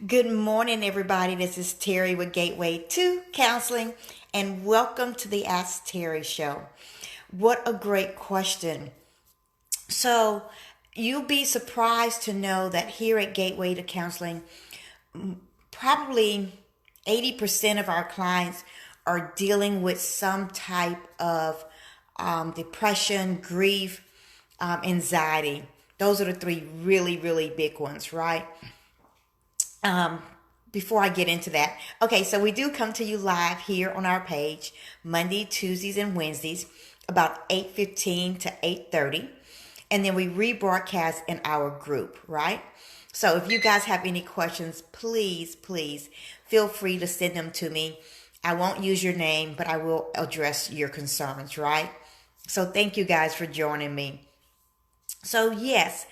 Good morning, everybody. This is Terry with Gateway to Counseling, and welcome to the Ask Terry Show. What a great question. So, you'll be surprised to know that here at Gateway to Counseling, probably 80% of our clients are dealing with some type of depression, grief, anxiety. Those are the three really, really big ones, right? Before I get into that, okay, so we do come to you live here on our page Monday, Tuesdays, and Wednesdays about 8:15 to 8:30, and then we rebroadcast in our group, right? So if you guys have any questions, please feel free to send them to me. I won't use your name, but I will address your concerns, right? So thank you guys for joining me. So yes,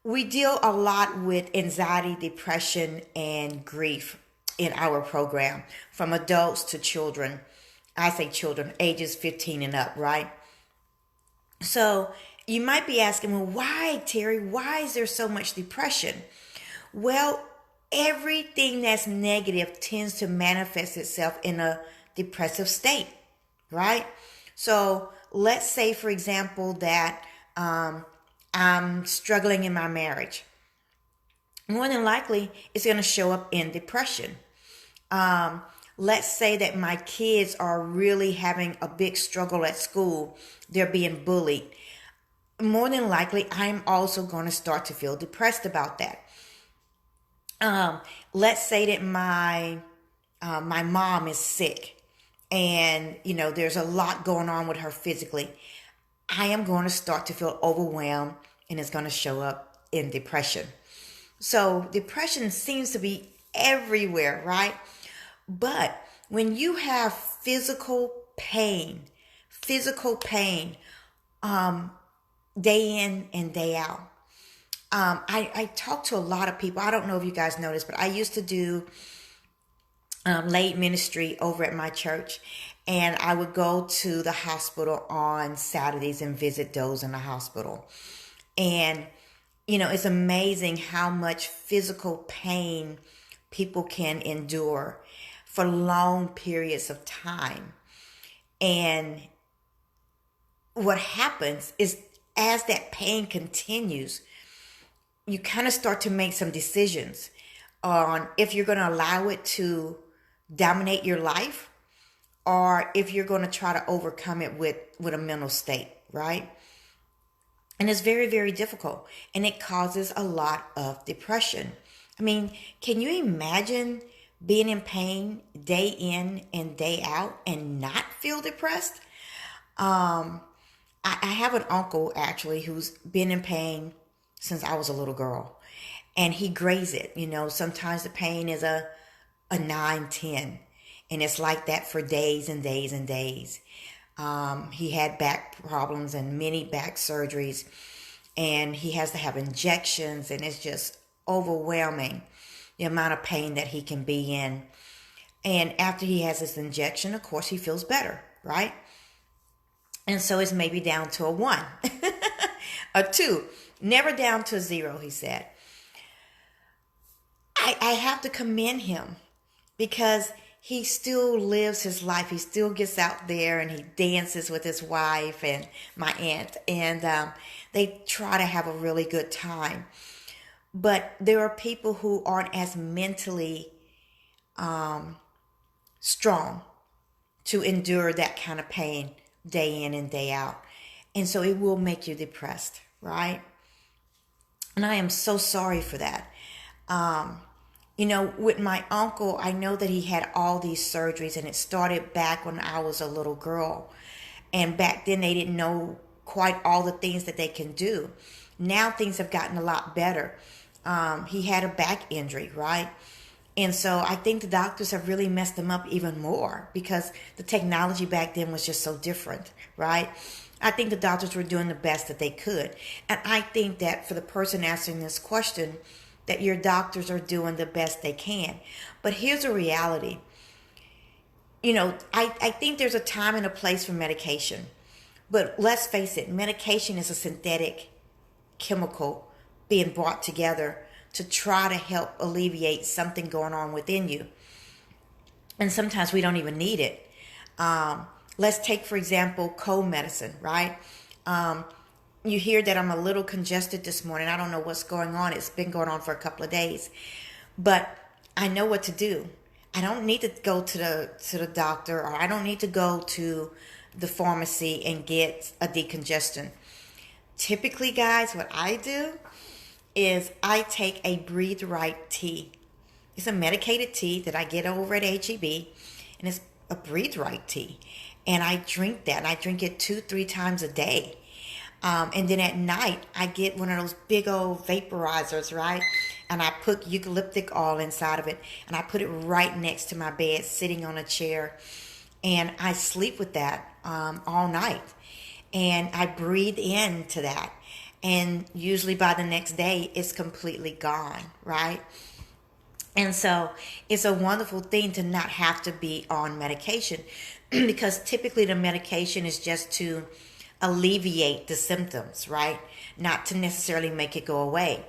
we deal a lot with anxiety, depression, and grief in our program, from adults to children. I say children, ages 15 and up, right? So you might be asking, well, why, Terry? Why is there so much depression? Well, everything that's negative tends to manifest itself in a depressive state, right? So let's say, for example, that I'm struggling in my marriage. More than likely, it's going to show up in depression. Let's say that my kids are really having a big struggle at school. They're being bullied. More than likely, I'm also going to start to feel depressed about that. Let's say that my mom is sick, and there's a lot going on with her physically. I am going to start to feel overwhelmed, and it's going to show up in depression. So depression seems to be everywhere, right? But when you have physical pain, day in and day out. I talk to a lot of people. I don't know if you guys know this, but I used to do late ministry over at my church, and I would go to the hospital on Saturdays and visit those in the hospital. And it's amazing how much physical pain people can endure for long periods of time. And what happens is, as that pain continues, you kind of start to make some decisions on if you're going to allow it to dominate your life, or if you're going to try to overcome it with a mental state, right? And it's very, very difficult, and it causes a lot of depression. I mean, can you imagine being in pain day in and day out and not feel depressed? I have an uncle actually who's been in pain since I was a little girl, and he grades it. Sometimes the pain is a 9, 10, and it's like that for days and days and days. He had back problems and many back surgeries, and he has to have injections, and it's just overwhelming the amount of pain that he can be in. And after he has this injection, of course, he feels better, right? And so it's maybe down to a 1, a 2, never down to a 0, he said. I have to commend him, because he still lives his life. He still gets out there and he dances with his wife and my aunt, and they try to have a really good time. But there are people who aren't as mentally strong to endure that kind of pain day in and day out. And so it will make you depressed, right? And I am so sorry for that. With my uncle, I know that he had all these surgeries, and it started back when I was a little girl. And back then they didn't know quite all the things that they can do. Now things have gotten a lot better. He had a back injury, right? And so I think the doctors have really messed him up even more, because the technology back then was just so different, right? I think the doctors were doing the best that they could. And I think that for the person answering this question, that your doctors are doing the best they can. But here's a reality. I think there's a time and a place for medication. But let's face it, medication is a synthetic chemical being brought together to try to help alleviate something going on within you. And sometimes we don't even need it. Let's take, for example, cold medicine, right? You hear that I'm a little congested this morning. I don't know what's going on. It's been going on for a couple of days. But I know what to do. I don't need to go to the doctor, or I don't need to go to the pharmacy and get a decongestant. Typically, guys, what I do is I take a Breathe Right tea. It's a medicated tea that I get over at HEB, and it's a Breathe Right tea. And I drink that, and I drink it 2-3 times a day. And then at night, I get one of those big old vaporizers, right? And I put eucalyptic oil inside of it, and I put it right next to my bed, sitting on a chair. And I sleep with that all night. And I breathe into that. And usually by the next day, it's completely gone, right? And so it's a wonderful thing to not have to be on medication, because typically the medication is just to alleviate the symptoms, right? Not to necessarily make it go away.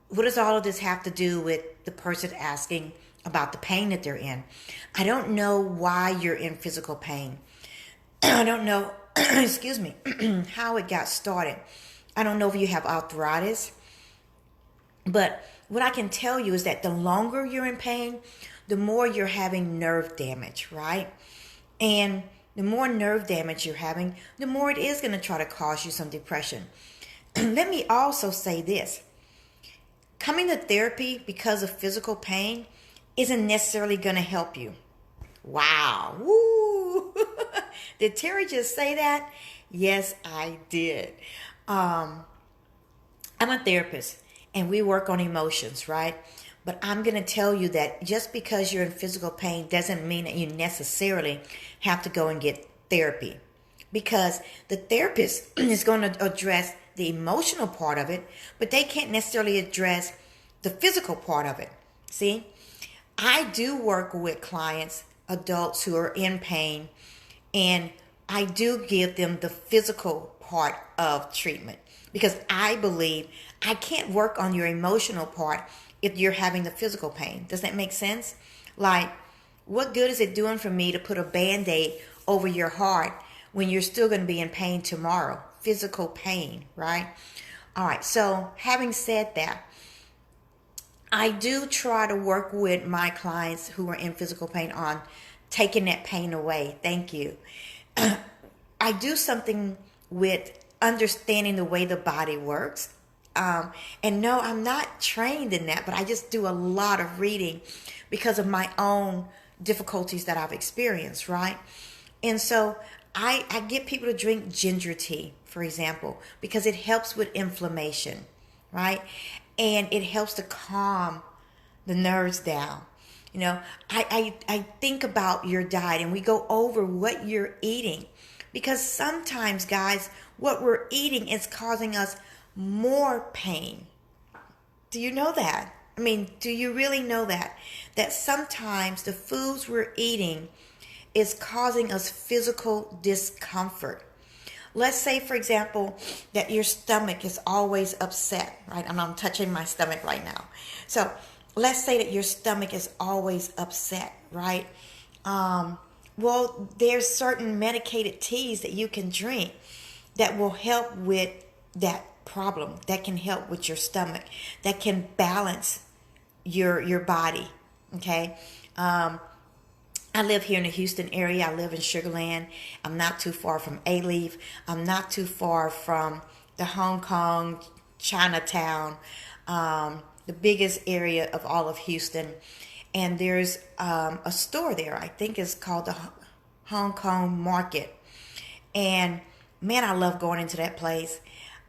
What does all of this have to do with the person asking about the pain that they're in? I don't know why you're in physical pain. I don't know, excuse me, how it got started. I don't know if you have arthritis, but what I can tell you is that the longer you're in pain, the more you're having nerve damage, right? And the more nerve damage you're having, the more it is going to try to cause you some depression. Let me also say this. Coming to therapy because of physical pain isn't necessarily going to help you. Wow. Woo. Did Terry just say that? Yes, I did. I'm a therapist, and we work on emotions, right? But I'm going to tell you that just because you're in physical pain doesn't mean that you necessarily have to go and get therapy. Because the therapist is going to address the emotional part of it, but they can't necessarily address the physical part of it. See, I do work with clients, adults who are in pain, and I do give them the physical part of treatment, because I believe I can't work on your emotional part if you're having the physical pain. Does that make sense? Like, what good is it doing for me to put a Band-Aid over your heart when you're still going to be in pain tomorrow? Physical pain, right? All right, so having said that, I do try to work with my clients who are in physical pain on taking that pain away. Thank you. I do something with understanding the way the body works. And no, I'm not trained in that, but I just do a lot of reading because of my own difficulties that I've experienced, right? And so I get people to drink ginger tea, for example, because it helps with inflammation, right? And it helps to calm the nerves down. You know, I think about your diet, and we go over what you're eating, because sometimes, guys, what we're eating is causing us more pain. Do you know that? I mean, do you really know that? That sometimes the foods we're eating is causing us physical discomfort. Let's say, for example, that your stomach is always upset, right? I'm touching my stomach right now. So let's say that your stomach is always upset, right? Well, there's certain medicated teas that you can drink that will help with that problem, that can help with your stomach, that can balance your body, okay? I live here in the Houston area. I live in Sugar Land. I'm not too far from A-Leaf. I'm not too far from the Hong Kong, Chinatown, the biggest area of all of Houston. And there's a store there, I think it's called the Hong Kong Market. And man, I love going into that place.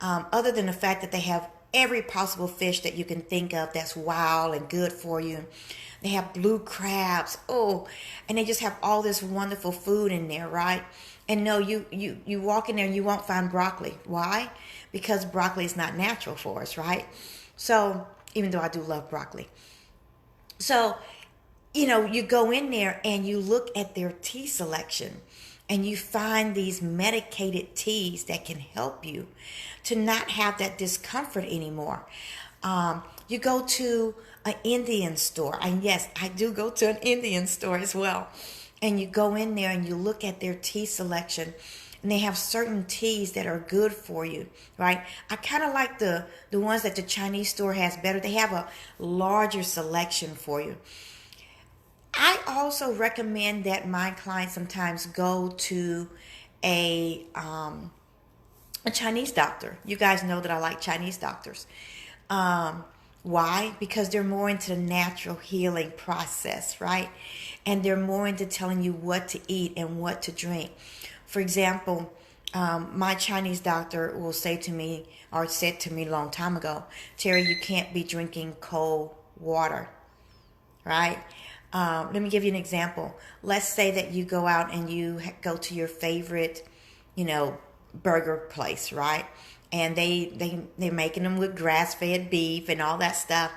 Other than the fact that they have every possible fish that you can think of that's wild and good for you. They have blue crabs. Oh, and they just have all this wonderful food in there, right? And no, you walk in there and you won't find broccoli. Why? Because broccoli is not natural for us, right? So, even though I do love broccoli. So, you know, you go in there and you look at their tea selection, and you find these medicated teas that can help you to not have that discomfort anymore. You go to an Indian store, and yes, I do go to an Indian store as well. And you go in there and you look at their tea selection, and they have certain teas that are good for you, right? I kind of like the ones that the Chinese store has better. They have a larger selection for you. I also recommend that my clients sometimes go to a Chinese doctor. You guys know that I like Chinese doctors. Why? Because they're more into the natural healing process, right? And they're more into telling you what to eat and what to drink. For example, my Chinese doctor will say to me, or said to me a long time ago, Terry, you can't be drinking cold water, right? Let me give you an example. Let's say that you go out and you go to your favorite, burger place, right? And they're making them with grass-fed beef and all that stuff,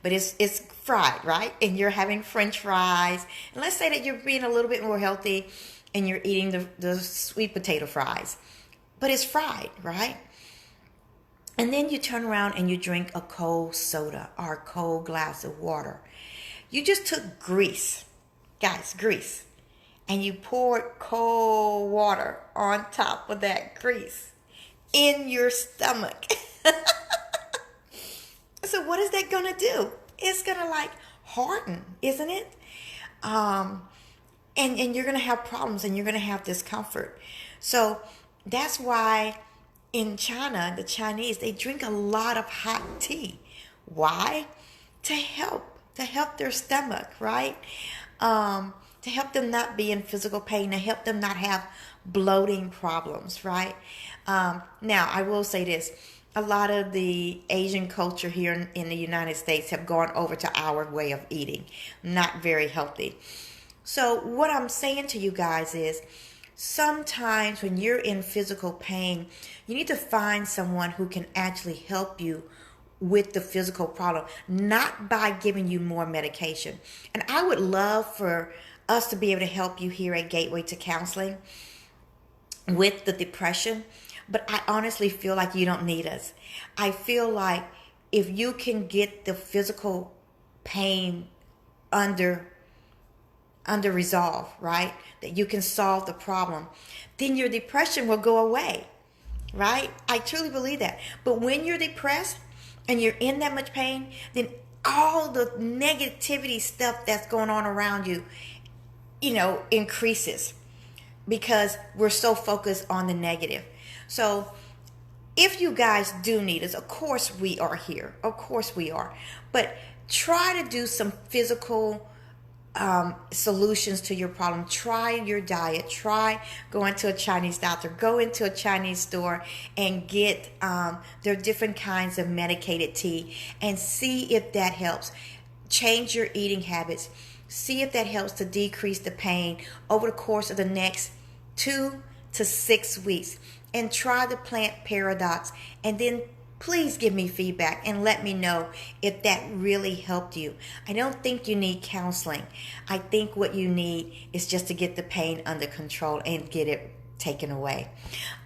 but it's fried, right? And you're having French fries. And let's say that you're being a little bit more healthy and you're eating the sweet potato fries, but it's fried, right? And then you turn around and you drink a cold soda or a cold glass of water. You just took grease, guys, grease, and you poured cold water on top of that grease in your stomach. So what is that going to do? It's going to harden, isn't it? And you're going to have problems and you're going to have discomfort. So that's why in China, the Chinese, they drink a lot of hot tea. Why? To help their stomach, right? To help them not be in physical pain, to help them not have bloating problems, right? Now, I will say this. A lot of the Asian culture here in the United States have gone over to our way of eating. Not very healthy. So what I'm saying to you guys is, sometimes when you're in physical pain, you need to find someone who can actually help you with the physical problem, not by giving you more medication. And I would love for us to be able to help you here at Gateway to Counseling with the depression, but I honestly feel like you don't need us. I feel like if you can get the physical pain under resolve, right? That you can solve the problem, then your depression will go away, right? I truly believe that. But when you're depressed and you're in that much pain, then all the negativity stuff that's going on around you, increases because we're so focused on the negative. So if you guys do need us, of course we are here. Of course we are. But try to do some physical solutions to your problem. Try your diet. Try going to a Chinese doctor. Go into a Chinese store and get their different kinds of medicated tea and see if that helps. Change your eating habits. See if that helps to decrease the pain over the course of the next 2 to 6 weeks. And try the plant paradox. And then please give me feedback and let me know if that really helped you. I don't think you need counseling. I think what you need is just to get the pain under control and get it taken away.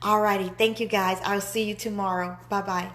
Alrighty, thank you guys. I'll see you tomorrow. Bye-bye.